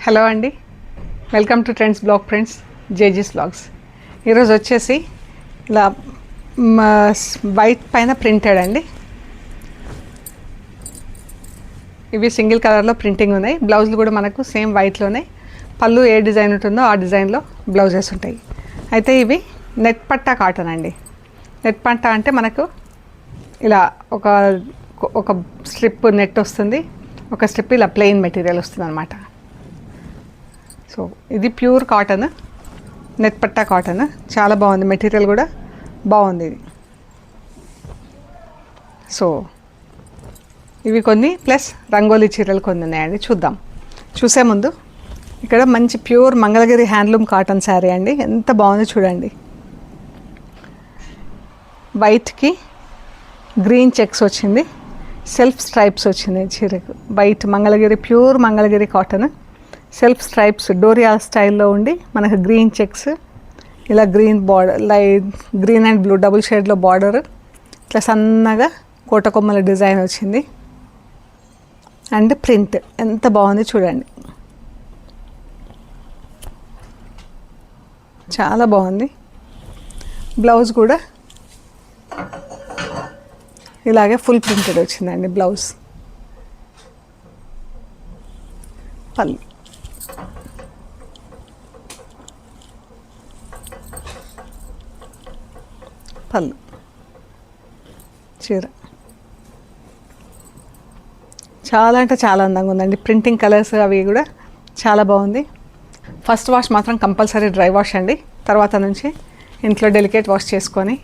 Hello అండి, welcome to trends blog friends, జేజీస్ blogs. ఈరోజు వచ్చేసి ఇలా వైట్ పైన ప్రింటెడ్ అండి. ఇవి సింగిల్ కలర్లో ప్రింటింగ్ ఉన్నాయి. బ్లౌజులు కూడా మనకు సేమ్ వైట్లోనే, పళ్ళు ఏ డిజైన్ ఉంటుందో ఆ డిజైన్లో బ్లౌజెస్ ఉంటాయి. అయితే ఇవి నెట్ పట్టా కాటన్ అండి. నెట్ పట్టా అంటే మనకు ఇలా ఒక స్ట్రిప్ నెట్ వస్తుంది, ఒక స్ట్రిప్ ఇలా ప్లెయిన్ మెటీరియల్ వస్తుంది అనమాట. సో ఇది ప్యూర్ కాటన్, నెట్ పట్టా కాటన్, చాలా బాగుంది. మెటీరియల్ కూడా బాగుంది ఇది. సో ఇవి కొన్ని ప్లస్ రంగోలీ చీరలు కొన్ని ఉన్నాయండి, చూద్దాం. చూసే ముందు ఇక్కడ మంచి pure Mangalagiri handloom cotton sari అండి. ఎంత బాగుందో చూడండి. వైట్కి గ్రీన్ చెక్స్ వచ్చింది, సెల్ఫ్ స్ట్రైప్స్ వచ్చింది చీరకు. White Mangalagiri, pure Mangalagiri cotton, self stripes doria స్టైల్లో ఉండి మనకు గ్రీన్ చెక్స్, ఇలా green border, light green and blue double షేడ్లో బార్డర్, ఇట్లా సన్నగా కోటకొమ్మల డిజైన్ వచ్చింది. అండ్ ప్రింట్ ఎంత బాగుంది చూడండి, చాలా బాగుంది. బ్లౌజ్ కూడా ఇలాగే ఫుల్ ప్రింటెడ్ వచ్చిందండి బ్లౌజ్. పళ్ళు పళ్ళు చీర చాలా అంటే చాలా అందంగా ఉందండి. ప్రింటింగ్ కలర్స్ అవి కూడా చాలా బాగుంది. ఫస్ట్ వాష్ మాత్రం కంపల్సరీ డ్రై వాష్ అండి. తర్వాత నుంచి ఇంట్లో డెలికేట్ వాష్ చేసుకొని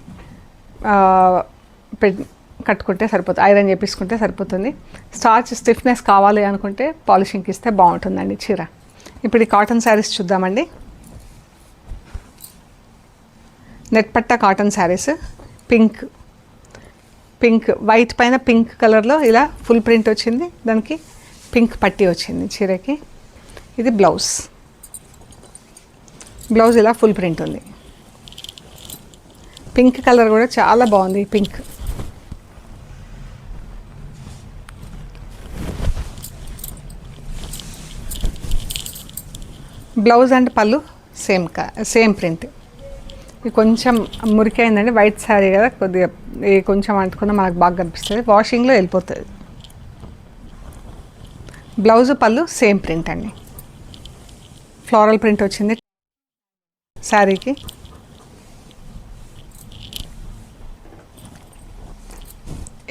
కట్టుకుంటే సరిపోతుంది, ఐరన్ చేపించుకుంటే సరిపోతుంది. స్టార్చ్ స్టిఫ్నెస్ కావాలి అనుకుంటే పాలిషింగ్కి ఇస్తే బాగుంటుందండి చీర. ఇప్పుడు ఈ కాటన్ శారీస్ చూద్దామండి. నెట్ పట్టా కాటన్ శారీస్, పింక్ వైట్ పైన పింక్ కలర్లో ఇలా ఫుల్ ప్రింట్ వచ్చింది, దానికి పింక్ పట్టీ వచ్చింది చీరకి. ఇది బ్లౌజ్ ఇలా ఫుల్ ప్రింట్ ఉంది. పింక్ కలర్ కూడా చాలా బాగుంది. పింక్ బ్లౌజ్ అండ్ పళ్ళు సేమ్ ప్రింట్. ఇది కొంచెం మురికైందండి, వైట్ శారీ కదా, కొద్దిగా కొంచెం అంటుకున్న మనకు బాగా కనిపిస్తుంది, వాషింగ్లో వెళ్ళిపోతుంది. బ్లౌజ్ పళ్ళు సేమ్ ప్రింట్ అండి, ఫ్లోరల్ ప్రింట్ వచ్చింది శారీకి.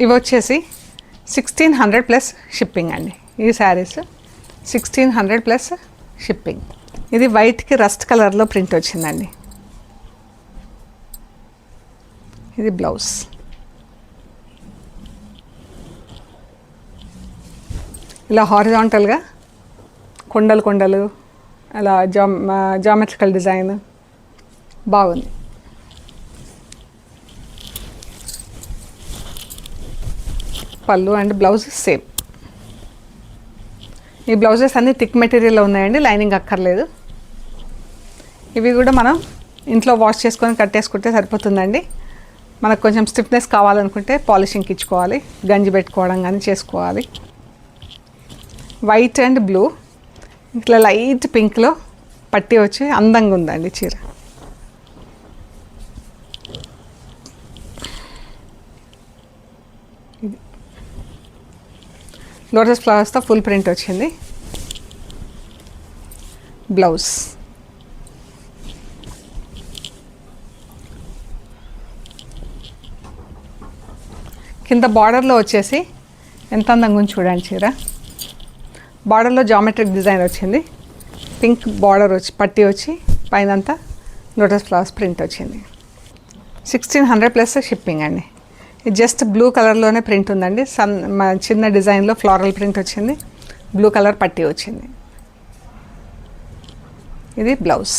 ఇవి వచ్చేసి 1600 ప్లస్ షిప్పింగ్ అండి. ఈ శారీస్ 1600 ప్లస్ షిప్పింగ్. ఇది వైట్కి రస్ట్ కలర్లో ప్రింట్ వచ్చిందండి. ఇది బ్లౌజ్. ఇలా హారిజాంటల్గా కొండలు అలా జామెట్రికల్ డిజైన్ బాగుంది. పళ్ళు అండ్ బ్లౌజ్ సేమ్. ఈ బ్లౌజెస్ అన్నీ థిక్ మెటీరియల్లో ఉన్నాయండి, లైనింగ్ అక్కర్లేదు. ఇవి కూడా మనం ఇంట్లో వాష్ చేసుకొని కట్టేసుకుంటే సరిపోతుందండి. మనకు కొంచెం స్టిఫ్నెస్ కావాలనుకుంటే పాలిషింగ్కి ఇచ్చుకోవాలి, గంజి పెట్టుకోవడం కానీ చేసుకోవాలి. వైట్ అండ్ బ్లూ ఇట్లా లైట్ పింక్లో పట్టి వచ్చి అందంగా ఉందండి చీర. ఇది లోటస్ ఫ్లవర్స్తో ఫుల్ ప్రింట్ వచ్చింది. బ్లౌజ్ కింద బార్డర్లో వచ్చేసి ఎంత అందంగా ఉంది చూడండి చీర. బార్డర్లో జామెట్రిక్ డిజైన్ వచ్చింది, పింక్ బార్డర్ వచ్చి పట్టి వచ్చి పైన అంతా లోటస్ ఫ్లవర్స్ ప్రింట్ వచ్చింది. 1600 ప్లస్ షిప్పింగ్ అండి. ఇది జస్ట్ బ్లూ కలర్లోనే ప్రింట్ ఉందండి, చిన్న డిజైన్లో ఫ్లోరల్ ప్రింట్ వచ్చింది, బ్లూ కలర్ పట్టి వచ్చింది. ఇది బ్లౌజ్.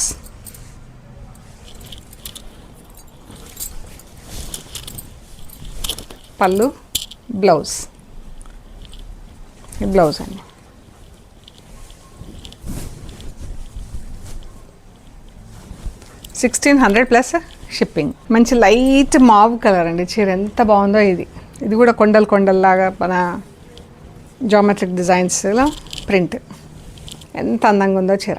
పళ్ళు బ్లౌజ్. ఈ బ్లౌజ్ అండి. $1600 ప్లస్ షిప్పింగ్. మంచి లైట్ మావ్ కలర్ అండి చీర, ఎంత బాగుందో ఇది. ఇది కూడా కొండల్లాగా మన జామెట్రిక్ డిజైన్స్లో ప్రింట్. ఎంత అందంగా ఉందో చీర.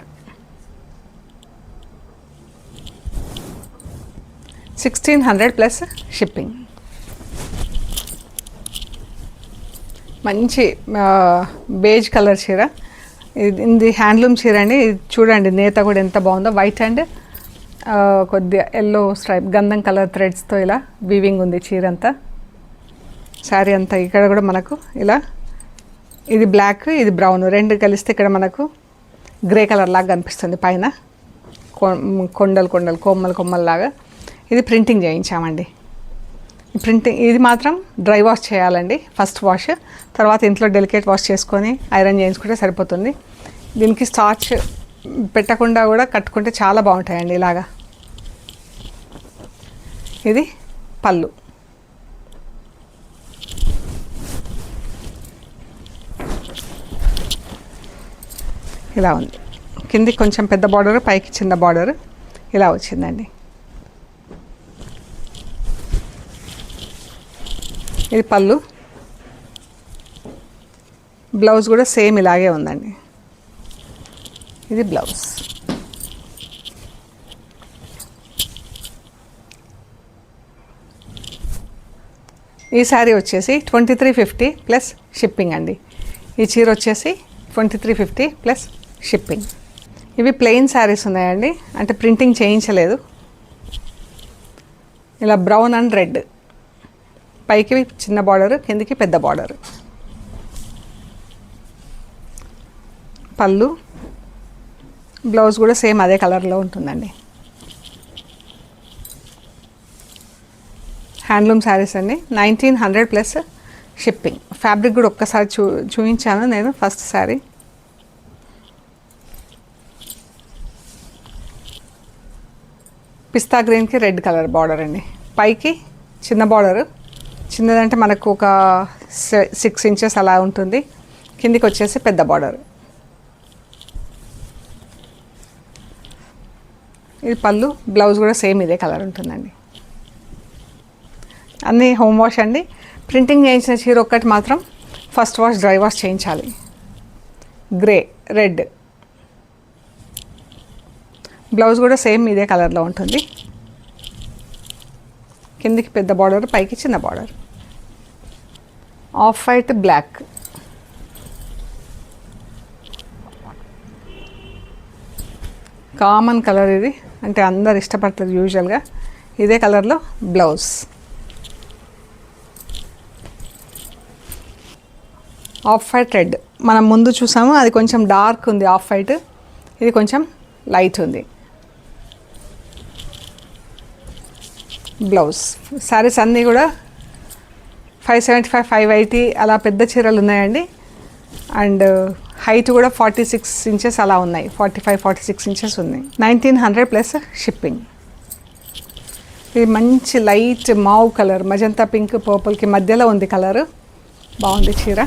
1600 ప్లస్ షిప్పింగ్. మంచి బేజ్ కలర్ చీర. ఇది హ్యాండ్లూమ్ చీర అండి. ఇది చూడండి నేత కూడా ఎంత బాగుందో. వైట్ అండ్ కొద్దిగా ఎల్లో స్ట్రైప్ గంధం కలర్ థ్రెడ్స్తో ఇలా వీవింగ్ ఉంది చీర అంతా. శారీ అంతా ఇక్కడ కూడా మనకు ఇలా, ఇది బ్లాక్ ఇది బ్రౌన్ రెండు కలిస్తే ఇక్కడ మనకు గ్రే కలర్ లాగా కనిపిస్తుంది. పైన కొండలు కొండలు కొమ్మలు లాగా. ఇది ప్రింటింగ్ చేయించామండి. ప్రింటింగ్ ఇది మాత్రం డ్రై వాష్ చేయాలండి. ఫస్ట్ వాష్, తర్వాత ఇంట్లో డెలికేట్ వాష్ చేసుకొని ఐరన్ చేయించుకుంటే సరిపోతుంది. దీనికి స్టార్చ్ పెట్టకుండా కూడా కట్టుకుంటే చాలా బాగుంటాయండి ఇలాగా. ఇది పళ్ళు. ఇలా ఉంది. కిందికి కొంచెం పెద్ద బార్డర్, పైకి చిన్న బార్డర్ ఇలా వచ్చిందండి. ఇది పళ్ళు. బ్లౌజ్ కూడా సేమ్ ఇలాగే ఉందండి. ఇది బ్లౌజ్. ఈ శారీ వచ్చేసి 2350 ప్లస్ షిప్పింగ్ అండి. ఈ చీర వచ్చేసి 2350 ప్లస్ షిప్పింగ్. ఇవి ప్లెయిన్ శారీస్ ఉన్నాయండి, అంటే ప్రింటింగ్ చేయించలేదు. ఇలా బ్రౌన్ అండ్ రెడ్, పైకి చిన్న బార్డర్, కిందికి పెద్ద బార్డర్. పళ్ళు, బ్లౌజ్ కూడా సేమ్ అదే కలర్లో ఉంటుందండి. హ్యాండ్లూమ్ శారీస్ అండి. 1900 ప్లస్ షిప్పింగ్. ఫ్యాబ్రిక్ కూడా ఒక్కసారి చూపించాను నేను ఫస్ట్ శారీ. పిస్తా గ్రీన్కి రెడ్ కలర్ బార్డర్ అండి. పైకి చిన్న బార్డర్, చిన్నదంటే మనకు ఒక 6 ఇంచెస్ అలా ఉంటుంది. కిందికి వచ్చేసి పెద్ద బార్డర్. ఇది పళ్ళు, బ్లౌజ్ కూడా సేమ్ ఇదే కలర్ ఉంటుందండి. అన్నీ హోమ్ వాష్ అండి. ప్రింటింగ్ చేయించిన చీర ఒక్కటి మాత్రం ఫస్ట్ వాష్ డ్రై వాష్ చేయించాలి. Grey red. బ్లౌజ్ కూడా సేమ్ ఇదే కలర్లో ఉంటుంది. కిందికి పెద్ద బార్డర్, పైకి చిన్న border. Off white black. Common colour ఇది, అంటే అందరు ఇష్టపడతారు యూజువల్గా. ఇదే కలర్లో బ్లౌజ్. ఆఫ్ వైట్ రెడ్ మనం ముందు చూసాము, అది కొంచెం డార్క్ ఉంది ఆఫ్ వైట్, ఇది కొంచెం లైట్ ఉంది. బ్లౌజ్. శారీస్ అన్నీ కూడా 575, 580 అలా పెద్ద చీరలు ఉన్నాయండి. అండ్ హైట్ కూడా 46 ఇంచెస్ అలా ఉన్నాయి. 45, 46 ఇంచెస్ ఉన్నాయి. 1900 ప్లస్ షిప్పింగ్. ఇది మంచి లైట్ మావ్ కలర్, మజంతా పింక్ పర్పుల్కి మధ్యలో ఉంది కలరు. బాగుంది చీర.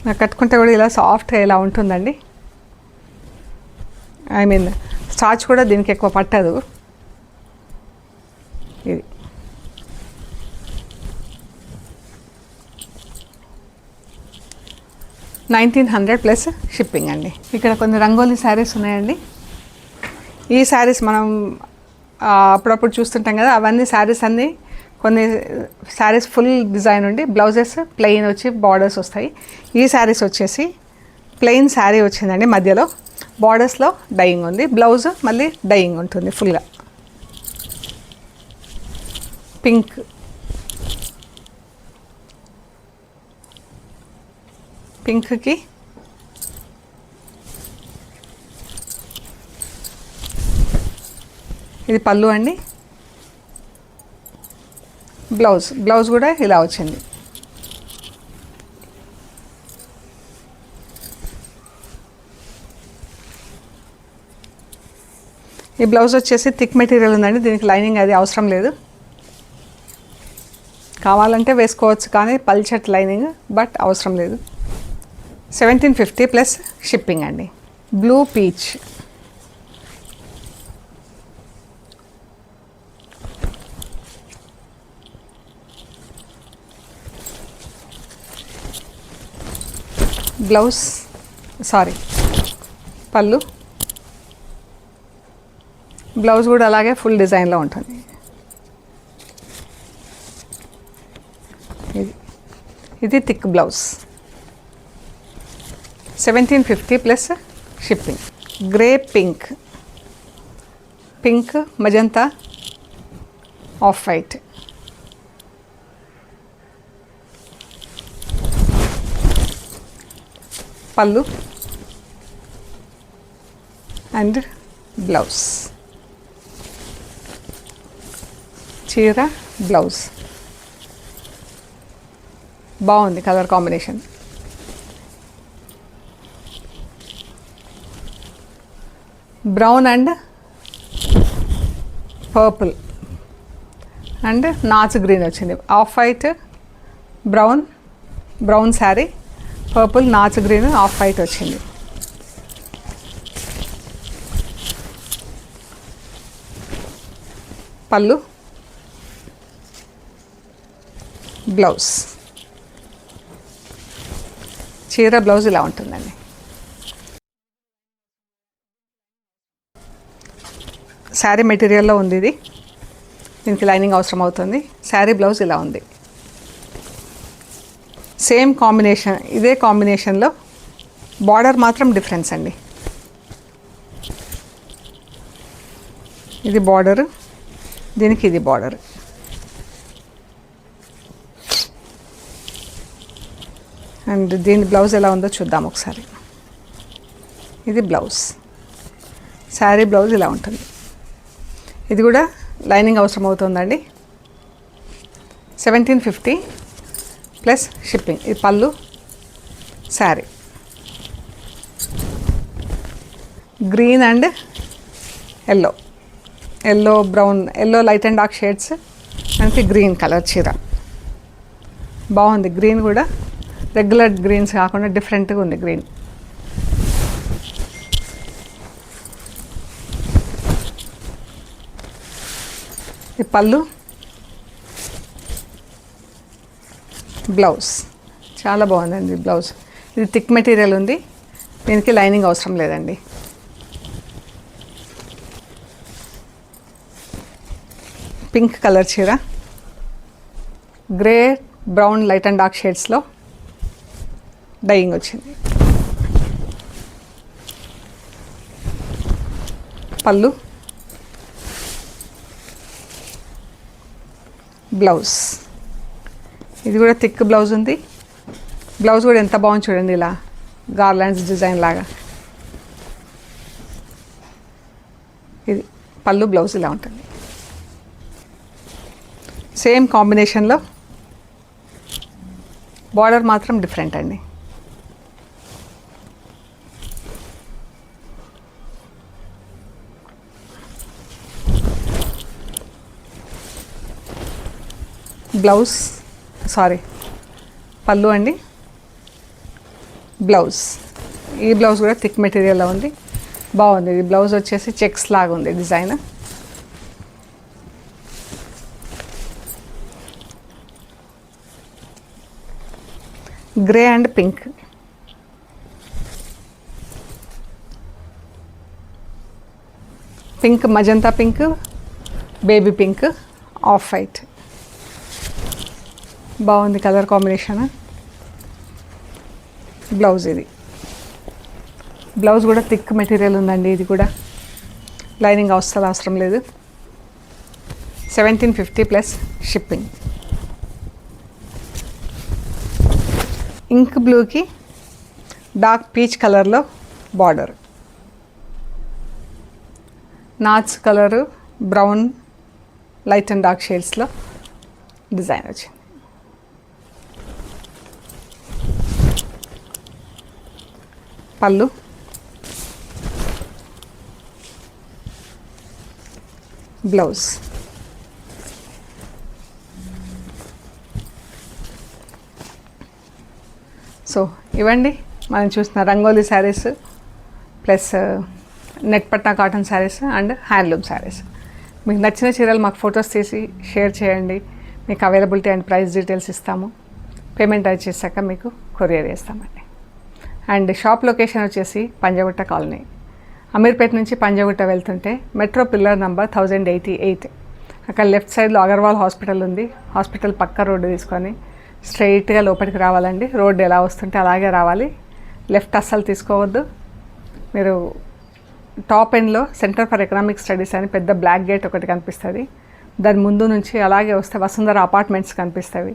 నాకు కట్టుకుంటే కూడా ఇలా సాఫ్ట్గా ఇలా ఉంటుందండి. ఐ మీన్ స్టార్చ్ కూడా దీనికి ఎక్కువ పట్టదు. ఇది 1900 ప్లస్ షిప్పింగ్ అండి. ఇక్కడ కొన్ని రంగోలీ శారీస్ ఉన్నాయండి. ఈ శారీస్ మనం అప్పుడప్పుడు చూస్తుంటాం కదా, అవన్నీ శారీస్ అన్నీ కొన్ని శారీస్ ఫుల్ డిజైన్ ఉండి బ్లౌజెస్ ప్లెయిన్ వచ్చి బార్డర్స్ వస్తాయి. ఈ శారీస్ వచ్చేసి ప్లెయిన్ శారీ వచ్చిందండి, మధ్యలో బార్డర్స్లో డైయింగ్ ఉంది. బ్లౌజ్ మళ్ళీ డైయింగ్ ఉంటుంది ఫుల్గా. పింక్, పింక్కి ఇది పళ్ళు అండి. బ్లౌజ్ కూడా ఇలా వచ్చింది. ఈ బ్లౌజ్ వచ్చేసి థిక్ మెటీరియల్ ఉందండి, దీనికి లైనింగ్ అది అవసరం లేదు. కావాలంటే వేసుకోవచ్చు కానీ పల్చట్ లైనింగ్, బట్ అవసరం లేదు. 1750 ప్లస్ షిప్పింగ్ అండి. Blue peach. బ్లౌజ్ సారీ పళ్ళు, బ్లౌజ్ కూడా అలాగే ఫుల్ డిజైన్లో ఉంటుంది. ఇది thick blouse 1750 plus shipping. Grey pink, pink magenta, off white, పళ్ళు అండ్ బ్లౌజ్, చీర బ్లౌజ్. బాగుంది colour combination. Brown and purple and నాచు గ్రీన్ వచ్చింది. Off white brown, brown sari, purple నాచు గ్రీన్, ఆఫ్ వైట్ వచ్చింది. పళ్ళు, బ్లౌజ్, చీర బ్లౌజ్ ఇలా ఉంటుందండి. శారీ మెటీరియల్లో ఉంది ఇది, దీనికి లైనింగ్ అవసరం అవుతుంది. శారీ బ్లౌజ్ ఇలా ఉంది. సేమ్ కాంబినేషన్, ఇదే కాంబినేషన్లో బార్డర్ మాత్రం డిఫరెన్స్ అండి. ఇది బార్డర్, దీనికి ఇది బార్డర్. అండ్ దీని బ్లౌజ్ ఎలా ఉందో చూద్దాం ఒకసారి. ఇది బ్లౌజ్, శారీ బ్లౌజ్ ఇలా ఉంటుంది. ఇది కూడా లైనింగ్ అవసరం అవుతుందండి. 1750 ప్లస్ షిప్పింగ్. ఇది పళ్ళు, sari. Green and yellow, yellow brown, yellow light and dark shades మనకి గ్రీన్ కలర్ చీర. బాగుంది. గ్రీన్ కూడా రెగ్యులర్ గ్రీన్స్ కాకుండా డిఫరెంట్గా ఉంది గ్రీన్. ఈ పళ్ళు, బ్లౌజ్ చాలా బాగుందండి బ్లౌజ్. ఇది థిక్ మెటీరియల్ ఉంది, దీనికి లైనింగ్ అవసరం లేదండి. పింక్ కలర్ చీర, grey brown light and dark షేడ్స్లో డైయింగ్ వచ్చింది. పళ్ళు, బ్లౌజ్. ఇది కూడా థిక్ బ్లౌజ్ ఉంది. బ్లౌజ్ కూడా ఎంత బాగుంది చూడండి, ఇలా గార్లాండ్స్ డిజైన్ లాగా. ఇది పళ్ళు, బ్లౌజ్ ఇలా ఉంటుంది. సేమ్ కాంబినేషన్లో బార్డర్ మాత్రం డిఫరెంట్ అండి. బ్లౌజ్ సారీ పళ్ళు అండి, బ్లౌజ్. ఈ బ్లౌజ్ కూడా థిక్ మెటీరియల్లో ఉంది, బాగుంది. ఇది బ్లౌజ్ వచ్చేసి చెక్స్ లాగా ఉంది design. Grey and pink, pink magenta pink, baby pink, off white. బాగుంది కలర్ కాంబినేషన్. బ్లౌజ్, ఇది బ్లౌజ్ కూడా థిక్ మెటీరియల్ ఉందండి. ఇది కూడా లైనింగ్ అవసరం లేదు. 1750 ప్లస్ షిప్పింగ్. ఇంక్ బ్లూకి డార్క్ పీచ్ కలర్లో బార్డర్, నాచ్ colour brown light and dark షేడ్స్లో డిజైన్ వచ్చింది. పళ్ళు, బ్లౌజ్. సో ఇవ్వండి మనం చూసిన రంగోలీ శారీస్ ప్లస్ నెట్ పట్టా cotton saris and handloom saris. మీకు నచ్చిన చీరలు మాకు ఫొటోస్ తీసి షేర్ చేయండి. మీకు అవైలబిలిటీ అండ్ ప్రైస్ డీటెయిల్స్ ఇస్తాము. పేమెంట్ అది చేశాక మీకు కొరియర్ చేస్తామండి. అండ్ షాప్ లొకేషన్ వచ్చేసి పంజగుట్ట కాలనీ. అమీర్పేట నుంచి పంజగుట్ట వెళ్తుంటే మెట్రో పిల్లర్ నంబర్ 1088, అక్కడ లెఫ్ట్ సైడ్లో అగర్వాల్ హాస్పిటల్ ఉంది. హాస్పిటల్ పక్క రోడ్డు తీసుకొని స్ట్రైట్గా లోపలికి రావాలండి. రోడ్డు ఎలా వస్తుంటే అలాగే రావాలి, లెఫ్ట్ అస్సలు తీసుకోవద్దు. మీరు టాప్ ఎండ్లో సెంటర్ ఫర్ ఎకనామిక్ స్టడీస్ అని పెద్ద బ్లాక్ గేట్ ఒకటి కనిపిస్తుంది. దాని ముందు నుంచి అలాగే వస్తే వసుంధర అపార్ట్మెంట్స్ కనిపిస్తాయి.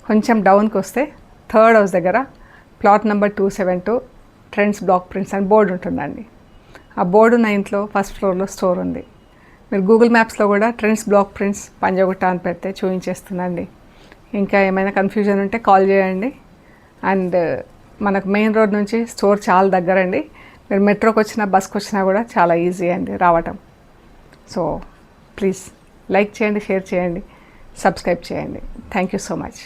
కొంచెం డౌన్కి వస్తే థర్డ్ హౌస్ దగ్గర plot number 272 trends block prints అని బోర్డు ఉంటుందండి. ఆ బోర్డు ఉన్న ఇంట్లో ఫస్ట్ ఫ్లోర్లో స్టోర్ ఉంది. మీరు గూగుల్ మ్యాప్స్లో కూడా ట్రెండ్స్ బ్లాక్ ప్రింట్స్ పంజగుట్ట అని పెడితే చూపించేస్తుందండి. ఇంకా ఏమైనా కన్ఫ్యూజన్ ఉంటే కాల్ చేయండి. అండ్ మనకు మెయిన్ రోడ్ నుంచి స్టోర్ చాలా దగ్గరండి. మీరు మెట్రోకి వచ్చినా బస్కి వచ్చినా కూడా చాలా ఈజీ అండి రావటం. సో ప్లీజ్ లైక్ చేయండి, షేర్ చేయండి, సబ్స్క్రైబ్ చేయండి. Thank you so much.